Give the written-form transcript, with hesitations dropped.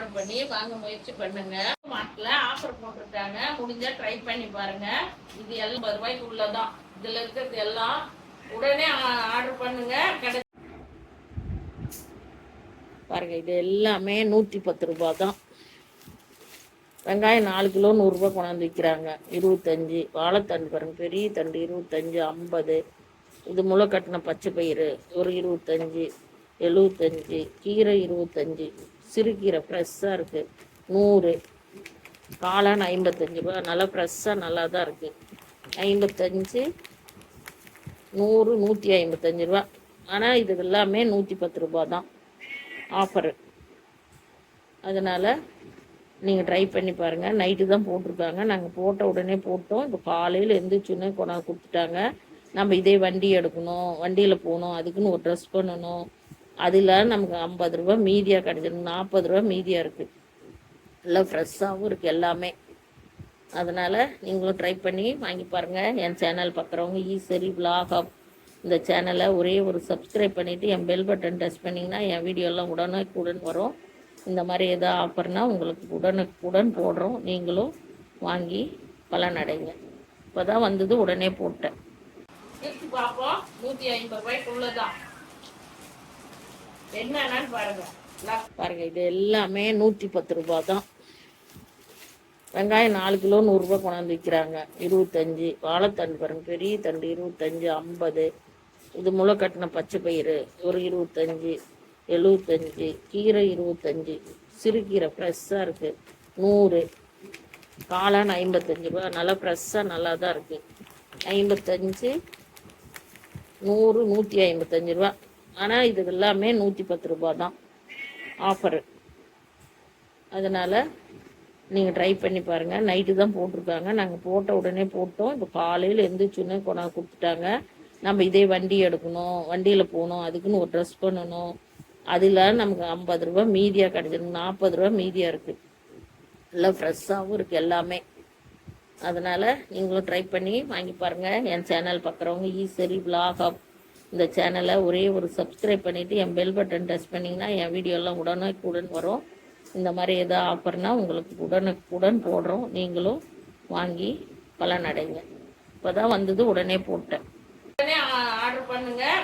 Order பண்ணி வாங்க முயற்சி பண்ணுங்க. மார்ட்ல ஆஃபர் போட்டிருக்காங்க, முடிஞ்சா ட்ரை பண்ணி பாருங்க. இது எல்லாம் 50 ரூபாய்க்கு உள்ளதான். இதுல இருக்கிறது எல்லாம் உடனே ஆர்டர் பண்ணுங்க. பாருங்க, இது எல்லாமே 110 ரூபாய் தான். வெங்காயம் 4 கிலோ 100 ரூபாய் கொண்டாந்து விற்கிறாங்க, 25. வாழைத்தண்டு பாருங்க, பெரிய தண்டு 25, 50. இது முளை கட்டின பச்சை பயிறு ஒரு 25, 75. கீரை 25, சிறுகீரை ஃப்ரெஷ்ஷாக இருக்குது 100. காளான் 55 ரூபா, நல்லா ஃப்ரெஷ்ஷாக நல்லா தான் இருக்குது. 55, 100, 155 ரூபா. ஆனால் இது எல்லாமே 110 ரூபா தான் ஆஃபரு. அதனால் நீங்கள் ட்ரை பண்ணி பாருங்கள். நைட்டு தான் போட்டிருக்காங்க, நாங்கள் போட்ட உடனே போட்டோம். இப்போ காலையில் எழுந்திரிச்சுன்னே கொண்டாந்து கொடுத்துட்டாங்க. நம்ம இதே வண்டி எடுக்கணும், வண்டியில் போகணும், அதுக்குன்னு ஒரு ட்ரெஸ் பண்ணணும். அதில் நமக்கு 50 ரூபா மீதியாக கிடைச்சிருக்கு, 40 ரூபா மீதியாக இருக்குது. நல்லா ஃப்ரெஷ்ஷாகவும் இருக்குது எல்லாமே. அதனால் நீங்களும் ட்ரை பண்ணி வாங்கி பாருங்கள். என் சேனல் பார்க்குறவங்க ஈஸ்வரி விலாக் ஹப் இந்த சேனலை ஒரே ஒரு சப்ஸ்கிரைப் பண்ணிவிட்டு என் பெல் பட்டன் டச் பண்ணிங்கன்னா என் வீடியோலாம் உடனுக்குடன் வரும். இந்த மாதிரி எதாவது ஆஃபர்னா உங்களுக்கு உடனுக்குடன் போடுறோம், நீங்களும் வாங்கி பலனடைங்க. இப்போ தான் வந்தது, உடனே போட்டேன். பார்ப்போம், 150 ரூபாய்க்குள்ளதான் என்னன்னு பாருங்க. பாருங்க, இது எல்லாமே 110 ரூபாய் தான். வெங்காயம் 4 கிலோ 100 ரூபாய் கொண்டாந்து விற்கிறாங்க, 25. வாழைத்தண்டு பாருங்க, பெரிய தண்டு 25, 50. இது முளை கட்டின பச்சை பயிறு ஒரு 25, 75. கீரை 25, சிறுகீரை ஃப்ரெஷ்ஷாக இருக்குது 100. காளான் 55 ரூபா, நல்லா ஃப்ரெஷ்ஷாக நல்லா தான் இருக்குது. 55, 100, 155 ரூபா. ஆனால் இது எல்லாமே 110 ரூபா தான் ஆஃபரு. அதனால் நீங்கள் ட்ரை பண்ணி பாருங்கள். நைட்டு தான் போட்டிருக்காங்க, நாங்கள் போட்ட உடனே போட்டோம். இப்போ காலையில் எழுந்திரிச்சுன்னே கொண்டாந்து கொடுத்துட்டாங்க. நம்ம இதே வண்டி எடுக்கணும், வண்டியில் போகணும், அதுக்குன்னு ஒரு ட்ரெஸ் பண்ணணும். அதில் நமக்கு 50 ரூபா மீதியாக கிடைச்சிருக்கு, 40 ரூபா மீதியாக இருக்குது. நல்லா ஃப்ரெஷ்ஷாகவும் இருக்குது எல்லாமே. அதனால் நீங்களும் ட்ரை பண்ணி வாங்கி பாருங்கள். என் சேனல் பார்க்குறவங்க ஈஸ்வரி விலாக் ஹப் இந்த சேனலை ஒரே ஒரு சப்ஸ்கிரைப் பண்ணிவிட்டு என் பெல் பட்டன் டச் பண்ணிங்கன்னா என் வீடியோலாம் உடனுக்குடன் வரும். இந்த மாதிரி எதாவது ஆஃபர்னா உங்களுக்கு உடனுக்குடன் போடுறோம், நீங்களும் வாங்கி பலனடைங்க. இப்போ தான் வந்தது, உடனே போட்டேன். உடனே ஆர்டர் பண்ணுங்கள்.